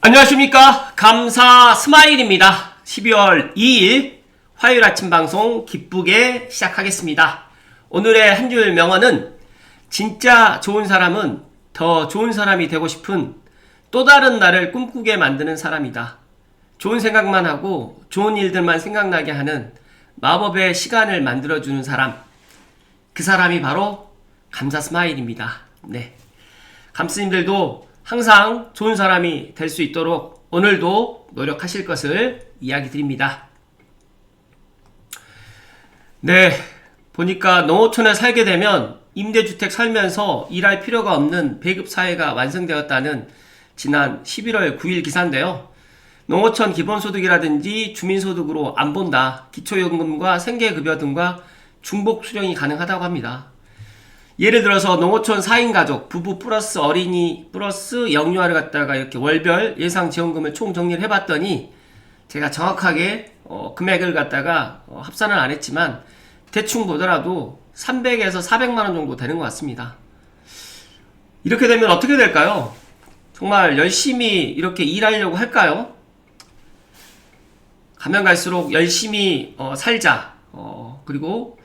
안녕하십니까. 감사 스마일입니다. 12월 2일 화요일 아침 방송 기쁘게 시작하겠습니다. 오늘의 한 줄 명언은 진짜 좋은 사람은 더 좋은 사람이 되고 싶은 또 다른 나를 꿈꾸게 만드는 사람이다. 좋은 생각만 하고 좋은 일들만 생각나게 하는 마법의 시간을 만들어주는 사람, 그 사람이 바로 감사 스마일입니다. 네, 감스님들도 항상 좋은 사람이 될 수 있도록 오늘도 노력하실 것을 이야기 드립니다. 네, 보니까 농어촌에 살게 되면 임대주택 살면서 일할 필요가 없는 배급사회가 완성되었다는 지난 11월 9일 기사인데요. 농어촌 기본소득이라든지 주민소득으로 안 본다, 기초연금과 생계급여 등과 중복 수령이 가능하다고 합니다. 예를 들어서 농어촌 4인 가족, 부부 플러스 어린이 플러스 영유아를 갖다가 이렇게 월별 예상 지원금을 총 정리를 해봤더니 제가 정확하게 금액을 갖다가 합산을 안 했지만 대충 보더라도 300에서 400만원 정도 되는 것 같습니다. 이렇게 되면 어떻게 될까요? 정말 열심히 이렇게 일하려고 할까요? 가면 갈수록 열심히 살자, 그리고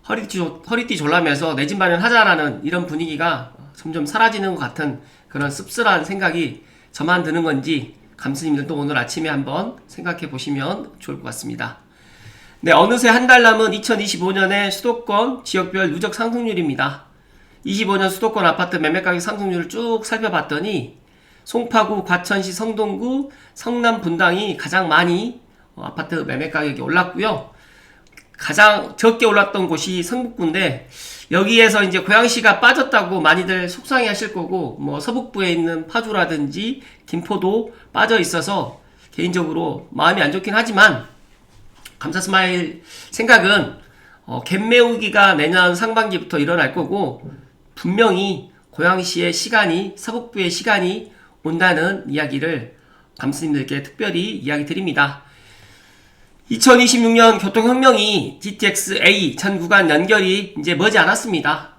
허리띠 졸라매서 내 집 마련하자라는 이런 분위기가 점점 사라지는 것 같은 그런 씁쓸한 생각이 저만 드는 건지 감스님들도 오늘 아침에 한번 생각해 보시면 좋을 것 같습니다. 네, 어느새 한 달 남은 2025년의 수도권 지역별 누적 상승률입니다. 25년 수도권 아파트 매매가격 상승률을 쭉 살펴봤더니 송파구, 과천시, 성동구, 성남, 분당이 가장 많이 아파트 매매가격이 올랐고요. 가장 적게 올랐던 곳이 성북구인데 여기에서 이제 고양시가 빠졌다고 많이들 속상해 하실 거고, 뭐 서북부에 있는 파주라든지 김포도 빠져 있어서 개인적으로 마음이 안 좋긴 하지만 감사 스마일 생각은 갭 메우기가 내년 상반기부터 일어날 거고 분명히 고양시의 시간이 서북부의 시간이 온다는 이야기를 감스님들께 특별히 이야기 드립니다. 2026년 교통혁명이 GTX-A 전 구간 연결이 이제 머지 않았습니다.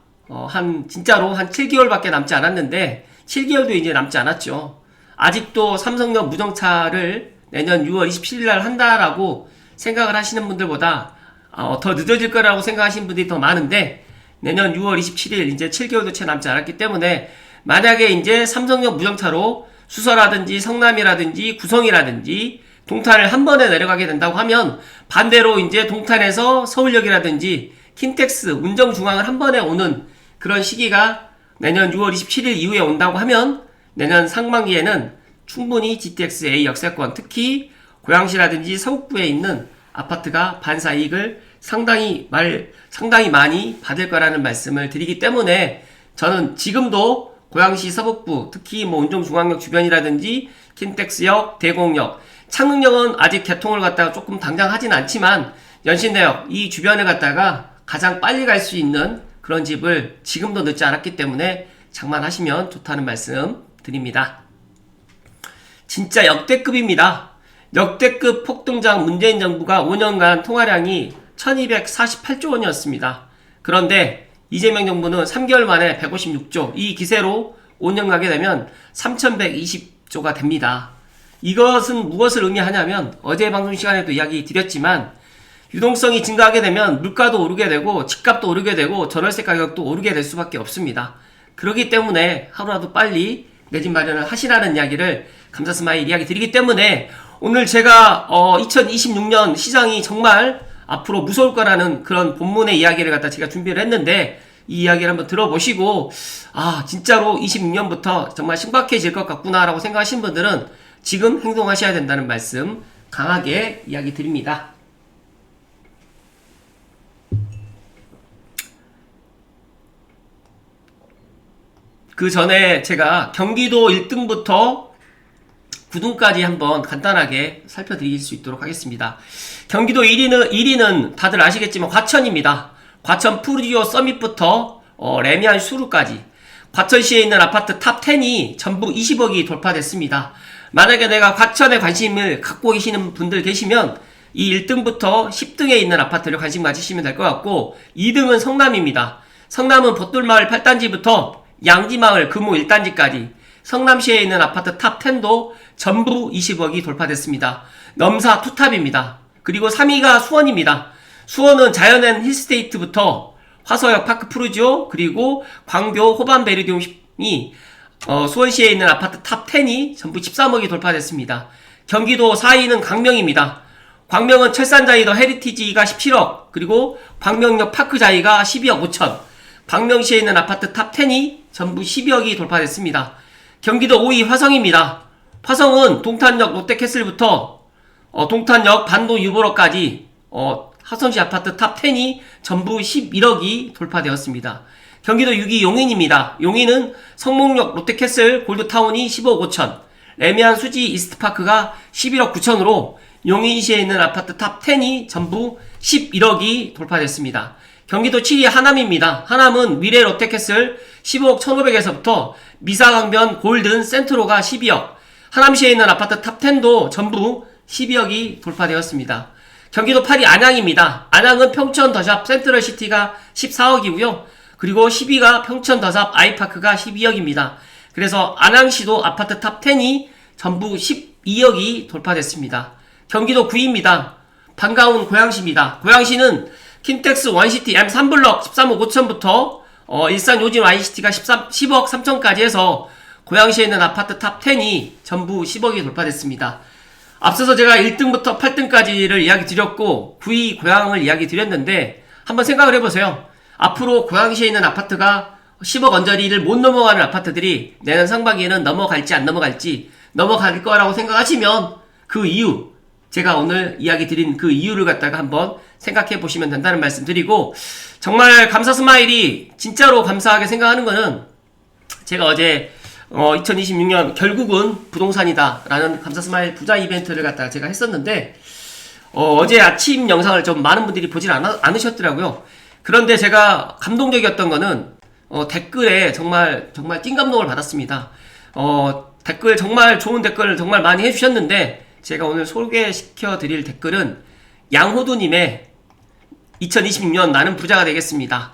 진짜로 한 7개월밖에 남지 않았는데 7개월도 이제 남지 않았죠. 아직도 삼성역 무정차를 내년 6월 27일 날 한다라고 생각을 하시는 분들보다 더 늦어질 거라고 생각하시는 분들이 더 많은데 내년 6월 27일 이제 7개월도 채 남지 않았기 때문에 만약에 이제 삼성역 무정차로 수서라든지 성남이라든지 구성이라든지 동탄을 한 번에 내려가게 된다고 하면 반대로 이제 동탄에서 서울역이라든지 킨텍스, 운정중앙을 한 번에 오는 그런 시기가 내년 6월 27일 이후에 온다고 하면 내년 상반기에는 충분히 GTX-A 역세권, 특히 고양시라든지 서북부에 있는 아파트가 반사이익을 상당히 많이 받을 거라는 말씀을 드리기 때문에 저는 지금도 고양시 서북부, 특히 뭐 운정중앙역 주변이라든지 킨텍스역, 대공역, 창릉역은 아직 개통을 갖다가 조금 당장 하진 않지만 연신내역 이 주변을 갖다가 가장 빨리 갈 수 있는 그런 집을 지금도 늦지 않았기 때문에 장만하시면 좋다는 말씀 드립니다. 진짜 역대급입니다. 역대급 폭등장 문재인 정부가 5년간 통화량이 1248조 원이었습니다. 그런데 이재명 정부는 3개월 만에 156조, 이 기세로 5년 가게 되면 3120조가 됩니다. 이것은 무엇을 의미하냐면 어제 방송 시간에도 이야기 드렸지만 유동성이 증가하게 되면 물가도 오르게 되고 집값도 오르게 되고 전월세 가격도 오르게 될 수밖에 없습니다. 그렇기 때문에 하루라도 빨리 내 집 마련을 하시라는 이야기를 감사 스마일 이야기 드리기 때문에 오늘 제가 2026년 시장이 정말 앞으로 무서울 거라는 그런 본문의 이야기를 갖다 제가 준비를 했는데 이 이야기를 한번 들어보시고 진짜로 26년부터 정말 신박해질 것 같구나 라고 생각하신 분들은 지금 행동하셔야 된다는 말씀 강하게 이야기 드립니다. 그 전에 제가 경기도 1등부터 9등까지 한번 간단하게 살펴드릴 수 있도록 하겠습니다. 경기도 1위는 다들 아시겠지만 과천입니다. 과천 푸르지오 서밋부터 레미안 수루까지 과천시에 있는 아파트 탑10이 전부 20억이 돌파됐습니다. 만약에 내가 과천에 관심을 갖고 계시는 분들 계시면 이 1등부터 10등에 있는 아파트를 관심 가지시면 될 것 같고 2등은 성남입니다. 성남은 벚돌마을 8단지부터 양지마을 금호 1단지까지 성남시에 있는 아파트 탑10도 전부 20억이 돌파됐습니다. 넘사 투탑입니다. 그리고 3위가 수원입니다. 수원은 자연엔 힐스테이트부터 화서역 파크 푸르지오 그리고 광교 호반 베르디움이 수원시에 있는 아파트 탑10이 전부 13억이 돌파됐습니다. 경기도 4위는 광명입니다. 광명은 철산자이 더 헤리티지가 17억 그리고 광명역 파크자이가 12억 5천. 광명시에 있는 아파트 탑10이 전부 12억이 돌파됐습니다. 경기도 5위 화성입니다. 화성은 동탄역 롯데캐슬부터 동탄역 반도 유보로까지 화성시 아파트 탑10이 전부 11억이 돌파되었습니다. 경기도 6위 용인입니다. 용인은 성목역 롯데캐슬 골드타운이 15억 5천, 레미안 수지 이스트파크가 11억 9천으로 용인시에 있는 아파트 탑10이 전부 11억이 돌파됐습니다. 경기도 7위 하남입니다. 하남은 미래 롯데캐슬 15억 1,500에서부터 미사강변 골든 센트로가 12억, 하남시에 있는 아파트 탑10도 전부 12억이 돌파되었습니다. 경기도 8위 안양입니다. 안양은 평촌 더샵 센트럴시티가 14억이고요. 그리고 10위가 평촌 더샵 아이파크가 12억입니다. 그래서 안양시도 아파트 탑10이 전부 12억이 돌파됐습니다. 경기도 9위입니다. 반가운 고양시입니다. 고양시는 킨텍스 원시티 M3블럭 13억 5천부터 일산 요진 Y시티가 10억 3천까지 해서 고양시에 있는 아파트 탑10이 전부 10억이 돌파됐습니다. 앞서서 제가 1등부터 8등까지를 이야기 드렸고 9위 고양을 이야기 드렸는데 한번 생각을 해보세요. 앞으로 고양시에 있는 아파트가 10억 언저리를 못 넘어가는 아파트들이 내년 상반기에는 넘어갈지 안 넘어갈지 넘어갈 거라고 생각하시면 그 이유, 제가 오늘 이야기 드린 그 이유를 갖다가 한번 생각해 보시면 된다는 말씀 드리고, 정말 감사 스마일이 진짜로 감사하게 생각하는 거는 제가 어제 2026년 결국은 부동산이다 라는 감사 스마일 부자 이벤트를 갖다가 제가 했었는데 어제 아침 영상을 좀 많은 분들이 보질 않으셨더라고요. 그런데 제가 감동적이었던 거는 댓글에 정말 띵감동을 받았습니다. 댓글 정말 좋은 댓글을 정말 많이 해주셨는데 제가 오늘 소개시켜 드릴 댓글은 양호두님의 2026년 나는 부자가 되겠습니다.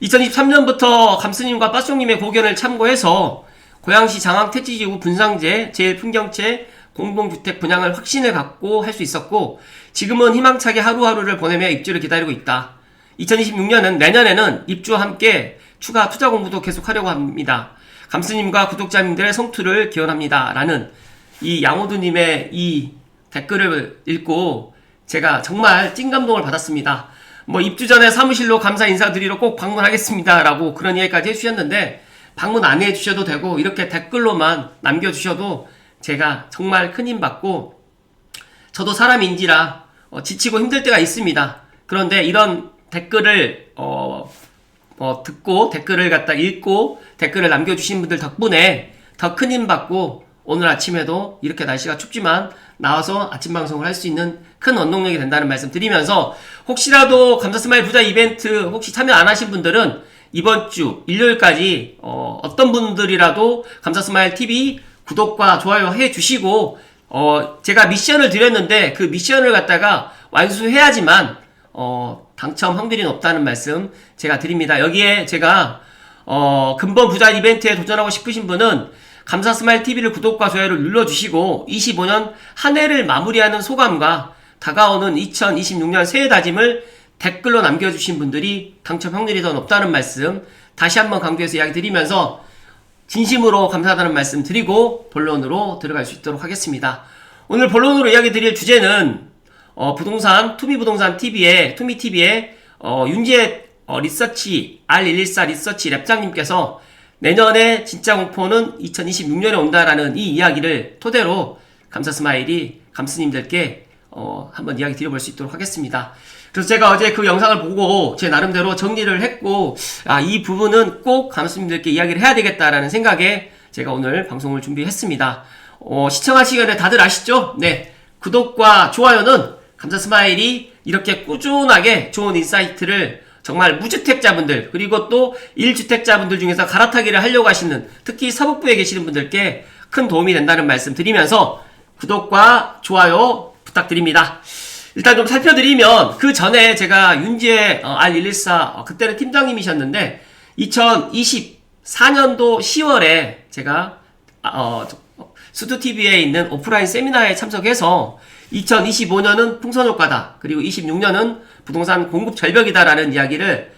2023년부터 감스님과 빠숑님의 고견을 참고해서 고양시 장항택지지구 분상제 제1풍경채 공동주택 분양을 확신을 갖고 할 수 있었고 지금은 희망차게 하루하루를 보내며 입주를 기다리고 있다. 2026년은 내년에는 입주와 함께 추가 투자 공부도 계속하려고 합니다. 감스님과 구독자님들의 성투를 기원합니다. 라는 이 양호두님의 이 댓글을 읽고 제가 정말 찐감동을 받았습니다. 입주 전에 사무실로 감사 인사드리러 꼭 방문하겠습니다. 라고 그런 이야기까지 해주셨는데 방문 안 해주셔도 되고 이렇게 댓글로만 남겨주셔도 제가 정말 큰 힘 받고 저도 사람인지라 지치고 힘들 때가 있습니다. 그런데 이런 댓글을 듣고 댓글을 갖다 읽고 댓글을 남겨주신 분들 덕분에 더 큰 힘 받고 오늘 아침에도 이렇게 날씨가 춥지만 나와서 아침 방송을 할 수 있는 큰 원동력이 된다는 말씀 드리면서 혹시라도 감사스마일 부자 이벤트 혹시 참여 안 하신 분들은 이번 주 일요일까지 어떤 분들이라도 감사스마일 TV 구독과 좋아요 해주시고 제가 미션을 드렸는데 그 미션을 갖다가 완수해야지만 당첨 확률이 높다는 말씀 제가 드립니다. 여기에 제가 근본 부자 이벤트에 도전하고 싶으신 분은 감사스마일 TV를 구독과 좋아요를 눌러주시고 25년 한 해를 마무리하는 소감과 다가오는 2026년 새해 다짐을 댓글로 남겨주신 분들이 당첨 확률이 더 높다는 말씀 다시 한번 강조해서 이야기 드리면서 진심으로 감사하다는 말씀 드리고 본론으로 들어갈 수 있도록 하겠습니다. 오늘 본론으로 이야기 드릴 주제는 부동산 투미부동산 TV의 투미TV의 윤재 리서치 R114 리서치 랩장님께서 내년에 진짜 공포는 2026년에 온다라는 이 이야기를 토대로 감사스마일이 감스님들께 한번 이야기 드려볼 수 있도록 하겠습니다. 그래서 제가 어제 그 영상을 보고 제 나름대로 정리를 했고 이 부분은 꼭 감스님들께 이야기를 해야 되겠다라는 생각에 제가 오늘 방송을 준비했습니다. 시청하시기 전에 다들 아시죠? 네, 구독과 좋아요는 감사스마일이 이렇게 꾸준하게 좋은 인사이트를 정말 무주택자분들 그리고 또 1주택자분들 중에서 갈아타기를 하려고 하시는 특히 서북부에 계시는 분들께 큰 도움이 된다는 말씀 드리면서 구독과 좋아요 부탁드립니다. 일단 좀 살펴드리면 그 전에 제가 윤재 R114 그때는 팀장님이셨는데 2024년도 10월에 제가 수두TV에 있는 오프라인 세미나에 참석해서 2025년은 풍선효과다. 그리고 26년은 부동산 공급 절벽이다라는 이야기를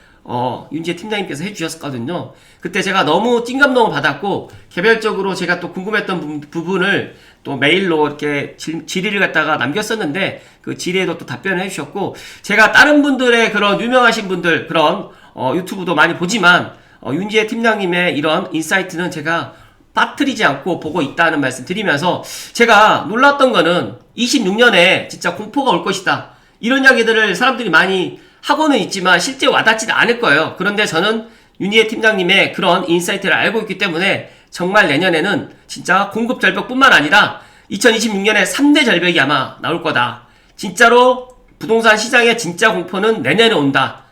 윤지혜 팀장님께서 해주셨거든요. 그때 제가 너무 찐감동을 받았고 개별적으로 제가 또 궁금했던 부분을 또 메일로 이렇게 질의를 갖다가 남겼었는데 그 질의에도 또 답변을 해주셨고 제가 다른 분들의 그런 유명하신 분들 그런 유튜브도 많이 보지만 윤지혜 팀장님의 이런 인사이트는 제가 빠뜨리지 않고 보고 있다는 말씀 드리면서 제가 놀랐던 거는 26년에 진짜 공포가 올 것이다. 이런 이야기들을 사람들이 많이 하고는 있지만 실제 와닿지는 않을 거예요. 그런데 저는 윤희애 팀장님의 그런 인사이트를 알고 있기 때문에 정말 내년에는 진짜 공급 절벽뿐만 아니라 2026년에 3대 절벽이 아마 나올 거다. 진짜로 부동산 시장의 진짜 공포는 내년에 온다.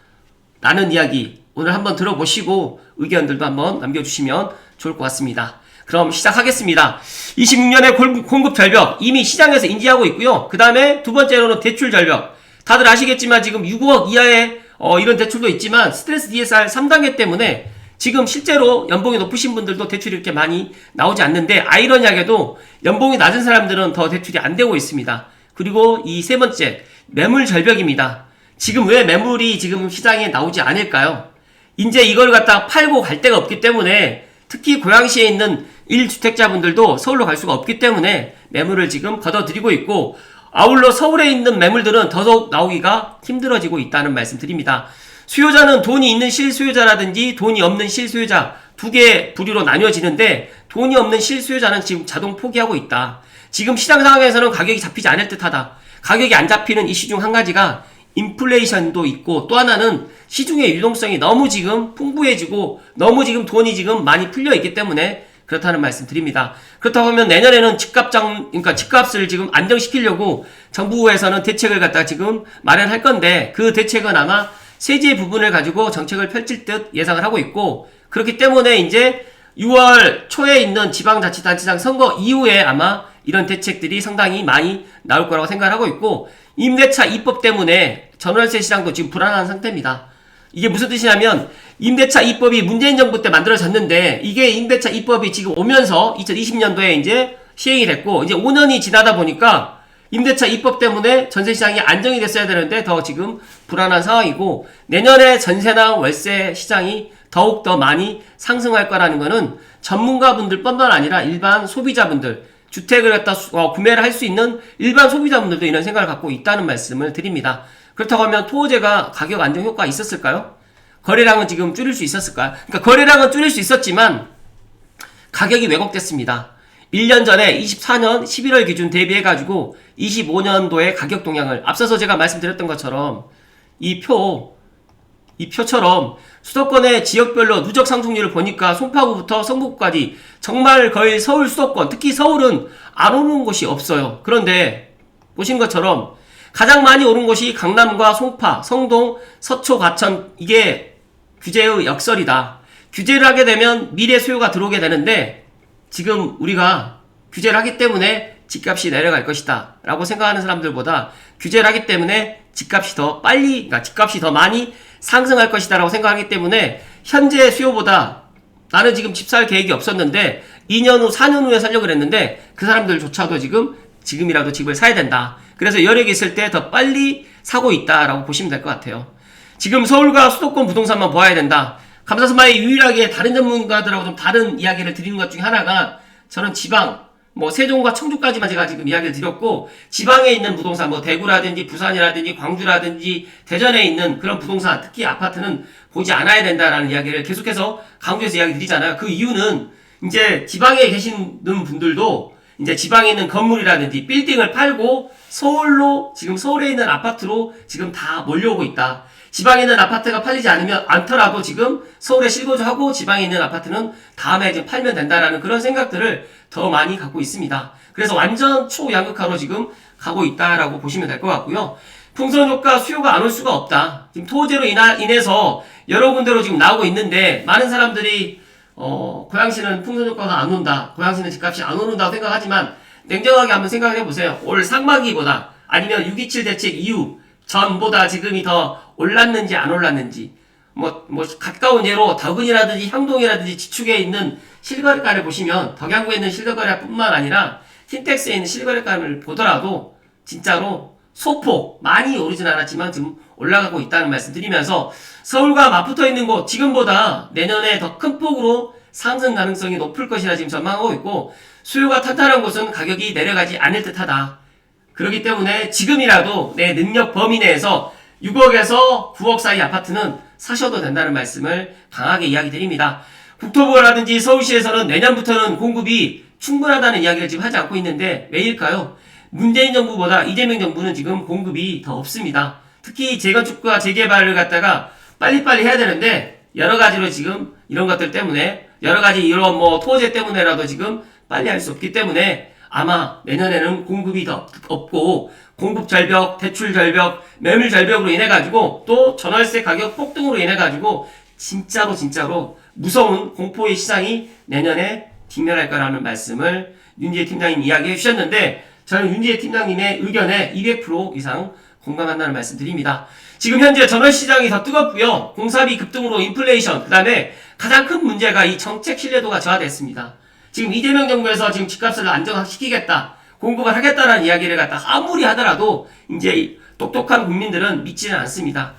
라는 이야기 오늘 한번 들어보시고 의견들도 한번 남겨주시면 좋을 것 같습니다. 그럼 시작하겠습니다. 26년의 공급 절벽 이미 시장에서 인지하고 있고요. 그 다음에 두 번째로는 대출 절벽. 다들 아시겠지만 지금 6억 이하의 이런 대출도 있지만 스트레스 DSR 3단계 때문에 지금 실제로 연봉이 높으신 분들도 대출이 이렇게 많이 나오지 않는데 아이러니하게도 연봉이 낮은 사람들은 더 대출이 안 되고 있습니다. 그리고 이 세 번째 매물 절벽입니다. 지금 왜 매물이 지금 시장에 나오지 않을까요? 이제 이걸 갖다 팔고 갈 데가 없기 때문에 특히 고양시에 있는 1주택자분들도 서울로 갈 수가 없기 때문에 매물을 지금 걷어들이고 있고 아울러 서울에 있는 매물들은 더더욱 나오기가 힘들어지고 있다는 말씀 드립니다. 수요자는 돈이 있는 실수요자라든지 돈이 없는 실수요자 두 개의 부류로 나뉘어지는데 돈이 없는 실수요자는 지금 자동 포기하고 있다. 지금 시장 상황에서는 가격이 잡히지 않을 듯하다. 가격이 안 잡히는 이슈 중 한 가지가 인플레이션도 있고 또 하나는 시중의 유동성이 너무 지금 풍부해지고 너무 지금 돈이 지금 많이 풀려 있기 때문에 그렇다는 말씀 드립니다. 그렇다고 하면 내년에는 그러니까 집값을 지금 안정시키려고 정부에서는 대책을 갖다 지금 마련할 건데 그 대책은 아마 세제 부분을 가지고 정책을 펼칠 듯 예상을 하고 있고 그렇기 때문에 이제 6월 초에 있는 지방자치단체장 선거 이후에 아마 이런 대책들이 상당히 많이 나올 거라고 생각을 하고 있고 임대차 입법 때문에 전월세 시장도 지금 불안한 상태입니다. 이게 무슨 뜻이냐면 임대차 입법이 문재인 정부 때 만들어졌는데 이게 임대차 입법이 지금 오면서 2020년도에 이제 시행이 됐고 이제 5년이 지나다 보니까 임대차 입법 때문에 전세 시장이 안정이 됐어야 되는데 더 지금 불안한 상황이고 내년에 전세나 월세 시장이 더욱 더 많이 상승할 거라는 거는 전문가분들뿐만 아니라 일반 소비자분들 주택을 갖다 구매를 할 수 있는 일반 소비자분들도 이런 생각을 갖고 있다는 말씀을 드립니다. 그렇다고 하면 토호제가 가격 안정 효과가 있었을까요? 거래량은 지금 줄일 수 있었을까요? 그러니까 거래량은 줄일 수 있었지만 가격이 왜곡됐습니다. 1년 전에 24년 11월 기준 대비해가지고 25년도의 가격 동향을 앞서서 제가 말씀드렸던 것처럼 이 표처럼 수도권의 지역별로 누적 상승률을 보니까 송파구부터 성북구까지 정말 거의 서울 수도권 특히 서울은 안 오르는 곳이 없어요. 그런데 보신 것처럼 가장 많이 오른 곳이 강남과 송파, 성동, 서초, 과천 이게 규제의 역설이다. 규제를 하게 되면 미래 수요가 들어오게 되는데 지금 우리가 규제를 하기 때문에 집값이 내려갈 것이다 라고 생각하는 사람들보다 규제를 하기 때문에 집값이 더 빨리 그러니까 집값이 더 많이 상승할 것이다 라고 생각하기 때문에 현재 수요보다 나는 지금 집 살 계획이 없었는데 2년 후 4년 후에 살려고 그랬는데 그 사람들조차도 지금이라도 집을 사야 된다. 그래서 여력이 있을 때 더 빨리 사고 있다라고 보시면 될 것 같아요. 지금 서울과 수도권 부동산만 보아야 된다. 감사스마이 유일하게 다른 전문가들하고 좀 다른 이야기를 드리는 것 중에 하나가 저는 지방 세종과 청주까지만 제가 지금 이야기를 드렸고 지방에 있는 부동산 대구라든지 부산이라든지 광주라든지 대전에 있는 그런 부동산 특히 아파트는 보지 않아야 된다라는 이야기를 계속해서 강조해서 이야기 드리잖아요. 그 이유는 이제 지방에 계시는 분들도 이제 지방에 있는 건물이라든지 빌딩을 팔고 서울로 지금 서울에 있는 아파트로 지금 다 몰려오고 있다. 지방에 있는 아파트가 팔리지 않더라도 지금 서울에 실거주하고 지방에 있는 아파트는 다음에 이제 팔면 된다라는 그런 생각들을 더 많이 갖고 있습니다. 그래서 완전 초양극화로 지금 가고 있다라고 보시면 될 것 같고요. 풍선 효과 수요가 안 올 수가 없다. 지금 토호제로 인해서 여러 군데로 지금 나오고 있는데 많은 사람들이 고양시는 풍선 효과가 안 온다. 고양시는 집값이 안 오른다고 생각하지만 냉정하게 한번 생각을 해보세요. 올 상반기보다 아니면 6.27 대책 이후 전보다 지금이 더 올랐는지 안 올랐는지 가까운 예로 더근이라든지 향동이라든지 지축에 있는 실거래가를 보시면 덕양구에 있는 실거래가뿐만 아니라 킨텍스에 있는 실거래가를 보더라도 진짜로 소폭 많이 오르진 않았지만 지금 올라가고 있다는 말씀 드리면서 서울과 맞붙어 있는 곳 지금보다 내년에 더 큰 폭으로 상승 가능성이 높을 것이라 지금 전망하고 있고 수요가 탄탄한 곳은 가격이 내려가지 않을 듯하다. 그렇기 때문에 지금이라도 내 능력 범위 내에서 6억에서 9억 사이 아파트는 사셔도 된다는 말씀을 강하게 이야기 드립니다. 국토부라든지 서울시에서는 내년부터는 공급이 충분하다는 이야기를 지금 하지 않고 있는데 왜일까요? 문재인 정부보다 이재명 정부는 지금 공급이 더 없습니다. 특히 재건축과 재개발을 갖다가 빨리빨리 해야 되는데 여러 가지로 지금 이런 것들 때문에 여러 가지 이런 토제 때문에라도 지금 빨리 할 수 없기 때문에 아마 내년에는 공급이 더 없고 공급 절벽, 대출 절벽, 매물 절벽으로 인해 가지고 또 전월세 가격 폭등으로 인해 가지고 진짜로 무서운 공포의 시장이 내년에 직면할 거라는 말씀을 윤지혜 팀장님 이야기해 주셨는데 저는 윤지혜 팀장님의 의견에 200% 이상 공감한다는 말씀 드립니다. 지금 현재 전월시장이 더 뜨겁고요. 공사비 급등으로 인플레이션, 그 다음에 가장 큰 문제가 이 정책 신뢰도가 저하됐습니다. 지금 이재명 정부에서 지금 집값을 안정시키겠다, 공급을 하겠다라는 이야기를 갖다 아무리 하더라도 이제 똑똑한 국민들은 믿지는 않습니다.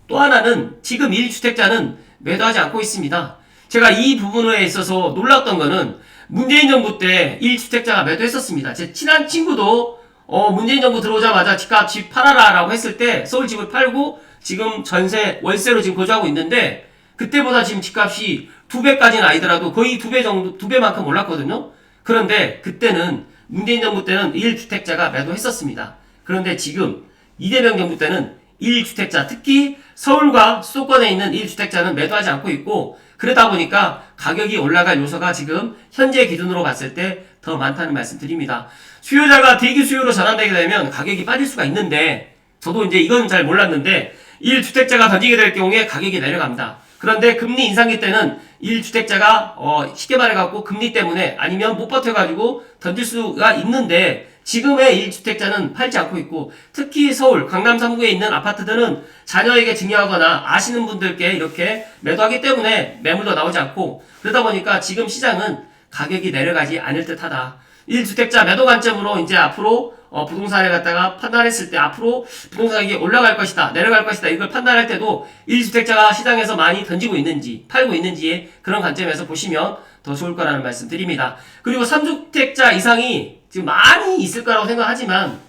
또 하나는 지금 1주택자는 매도하지 않고 있습니다. 제가 이 부분에 있어서 놀랐던 거는 문재인 정부 때 1주택자가 매도했었습니다. 제 친한 친구도 문재인 정부 들어오자마자 집 팔아라 라고 했을 때 서울 집을 팔고 지금 전세 월세로 지금 거주하고 있는데 그때보다 지금 집값이 2배까지는 아니더라도 거의 2배 정도, 2배만큼 올랐거든요. 그런데 그때는 문재인 정부 때는 1주택자가 매도했었습니다. 그런데 지금 이재명 정부 때는 1주택자, 특히 서울과 수도권에 있는 1주택자는 매도하지 않고 있고 그러다 보니까 가격이 올라갈 요소가 지금 현재 기준으로 봤을 때 더 많다는 말씀 드립니다. 수요자가 대기 수요로 전환되게 되면 가격이 빠질 수가 있는데 저도 이제 이건 잘 몰랐는데 1주택자가 던지게 될 경우에 가격이 내려갑니다. 그런데 금리 인상기 때는 1주택자가 쉽게 말해갖고 금리 때문에 아니면 못 버텨가지고 던질 수가 있는데 지금의 1주택자는 팔지 않고 있고 특히 서울 강남 3구에 있는 아파트들은 자녀에게 증여하거나 아시는 분들께 이렇게 매도하기 때문에 매물도 나오지 않고 그러다 보니까 지금 시장은 가격이 내려가지 않을 듯하다. 1주택자 매도 관점으로 이제 앞으로 부동산을 갖다가 판단했을 때 앞으로 부동산 가격이 올라갈 것이다, 내려갈 것이다 이걸 판단할 때도 1주택자가 시장에서 많이 던지고 있는지 팔고 있는지의 그런 관점에서 보시면 더 좋을 거라는 말씀 드립니다. 그리고 3주택자 이상이 지금 많이 있을 거라고 생각하지만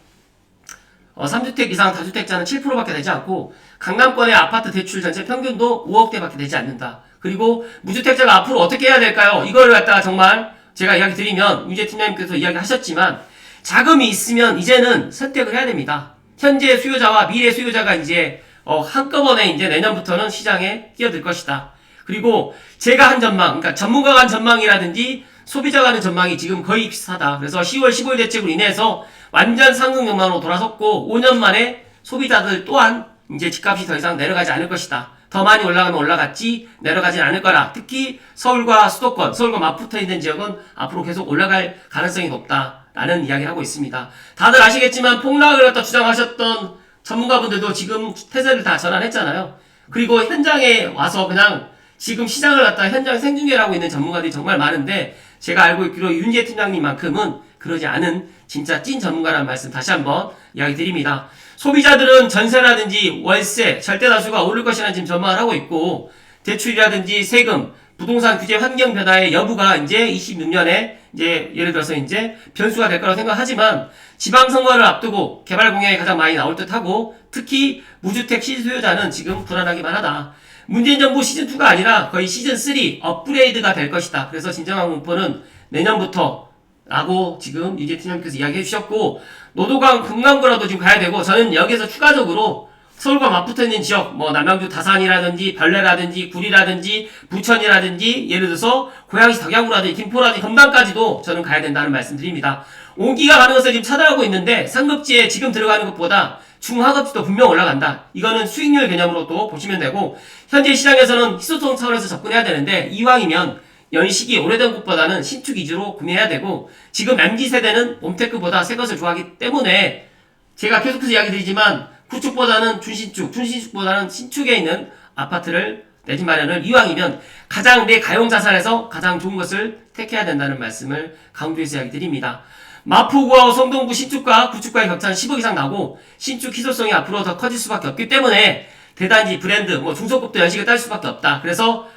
3주택 이상 다주택자는 7%밖에 되지 않고 강남권의 아파트 대출 전체 평균도 5억대밖에 되지 않는다. 그리고 무주택자가 앞으로 어떻게 해야 될까요? 이걸 갖다가 정말 제가 이야기 드리면 윤재 팀장님께서 이야기 하셨지만 자금이 있으면 이제는 선택을 해야 됩니다. 현재 수요자와 미래 수요자가 이제 한꺼번에 이제 내년부터는 시장에 끼어들 것이다. 그리고 제가 한 전망, 그러니까 전문가가 한 전망이라든지 소비자가 하는 전망이 지금 거의 비슷하다. 그래서 10월 15일 대책으로 인해서 완전 상승 전망으로 돌아섰고 5년 만에 소비자들 또한 이제 집값이 더 이상 내려가지 않을 것이다. 더 많이 올라가면 올라갔지 내려가진 않을 거라. 특히 서울과 수도권, 서울과 맞붙어 있는 지역은 앞으로 계속 올라갈 가능성이 높다라는 이야기를 하고 있습니다. 다들 아시겠지만 폭락을 갖다 주장하셨던 전문가분들도 지금 태세를 다 전환했잖아요. 그리고 현장에 와서 그냥 지금 시장을 갖다 현장 생중계를 하고 있는 전문가들이 정말 많은데 제가 알고 있기로 윤재 팀장님만큼은 그러지 않은 진짜 찐 전문가라는 말씀 다시 한번 이야기 드립니다. 소비자들은 전세라든지 월세, 절대다수가 오를 것이라는 지금 전망을 하고 있고 대출이라든지 세금, 부동산 규제 환경 변화의 여부가 이제 26년에 이제 예를 들어서 이제 변수가 될 거라고 생각하지만 지방선거를 앞두고 개발 공약이 가장 많이 나올 듯하고 특히 무주택 실수요자는 지금 불안하기만 하다. 문재인 정부 시즌2가 아니라 거의 시즌3 업그레이드가 될 것이다. 그래서 진정한 공포는 내년부터 라고 지금 이재 팀장님께서 이야기해 주셨고 노도강 금강구라도 지금 가야 되고 저는 여기서 추가적으로 서울과 맞붙어 있는 지역 남양주 다산이라든지 별내라든지 구리라든지 부천이라든지 예를 들어서 고양시 덕양구라든지 김포라든지 금강까지도 저는 가야 된다는 말씀 드립니다. 온기가 가는 것을 지금 찾아가고 있는데 상급지에 지금 들어가는 것보다 중하급지도 분명 올라간다. 이거는 수익률 개념으로 또 보시면 되고 현재 시장에서는 희소성 차원에서 접근해야 되는데 이왕이면 연식이 오래된 곳보다는 신축 위주로 구매해야 되고 지금 MZ세대는 봄테크보다 새 것을 좋아하기 때문에 제가 계속해서 이야기 드리지만 구축보다는 준신축, 준신축보다는 신축에 있는 아파트를 내 집 마련을 이왕이면 가장 내 가용 자산에서 가장 좋은 것을 택해야 된다는 말씀을 강조해서 이야기 드립니다. 마포구와 성동구 신축과 구축가의 격차는 10억 이상 나고 신축 희소성이 앞으로 더 커질 수밖에 없기 때문에 대단지 브랜드, 뭐 중소급도 연식을 딸 수밖에 없다. 그래서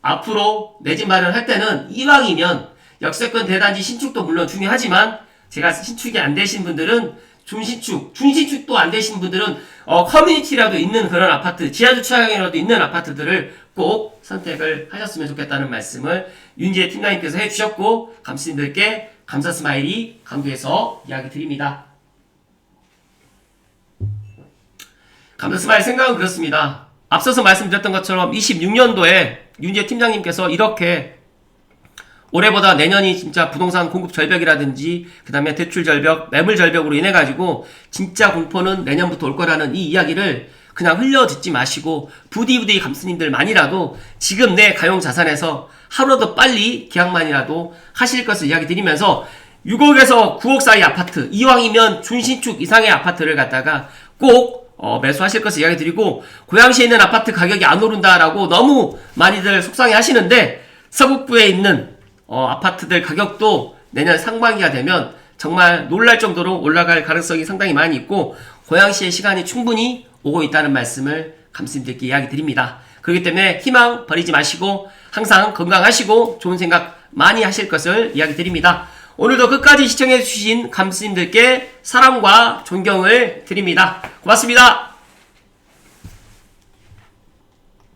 앞으로 내 집 마련할 때는 이왕이면 역세권 대단지 신축도 물론 중요하지만 제가 신축이 안 되신 분들은 준신축도 안 되신 분들은 커뮤니티라도 있는 그런 아파트, 지하주차장이라도 있는 아파트들을 꼭 선택을 하셨으면 좋겠다는 말씀을 윤지혜 팀장님께서 해주셨고 감스님들께 감사 스마일이 강조해서 이야기 드립니다. 감사 스마일 생각은 그렇습니다. 앞서서 말씀드렸던 것처럼 26년도에 윤지혜 팀장님께서 이렇게 올해보다 내년이 진짜 부동산 공급 절벽이라든지 그 다음에 대출 절벽, 매물 절벽으로 인해 가지고 진짜 공포는 내년부터 올 거라는 이 이야기를 그냥 흘려 듣지 마시고 부디 감스님들만이라도 지금 내 가용 자산에서 하루라도 빨리 계약만이라도 하실 것을 이야기 드리면서 6억에서 9억 사이 아파트, 이왕이면 준신축 이상의 아파트를 갖다가 꼭 매수하실 것을 이야기 드리고, 고양시에 있는 아파트 가격이 안 오른다라고 너무 많이들 속상해 하시는데 서북부에 있는 아파트들 가격도 내년 상반기가 되면 정말 놀랄 정도로 올라갈 가능성이 상당히 많이 있고 고양시의 시간이 충분히 오고 있다는 말씀을 감스님들께 이야기 드립니다. 그렇기 때문에 희망 버리지 마시고 항상 건강하시고 좋은 생각 많이 하실 것을 이야기 드립니다. 오늘도 끝까지 시청해주신 감스님들께 사랑과 존경을 드립니다. 고맙습니다.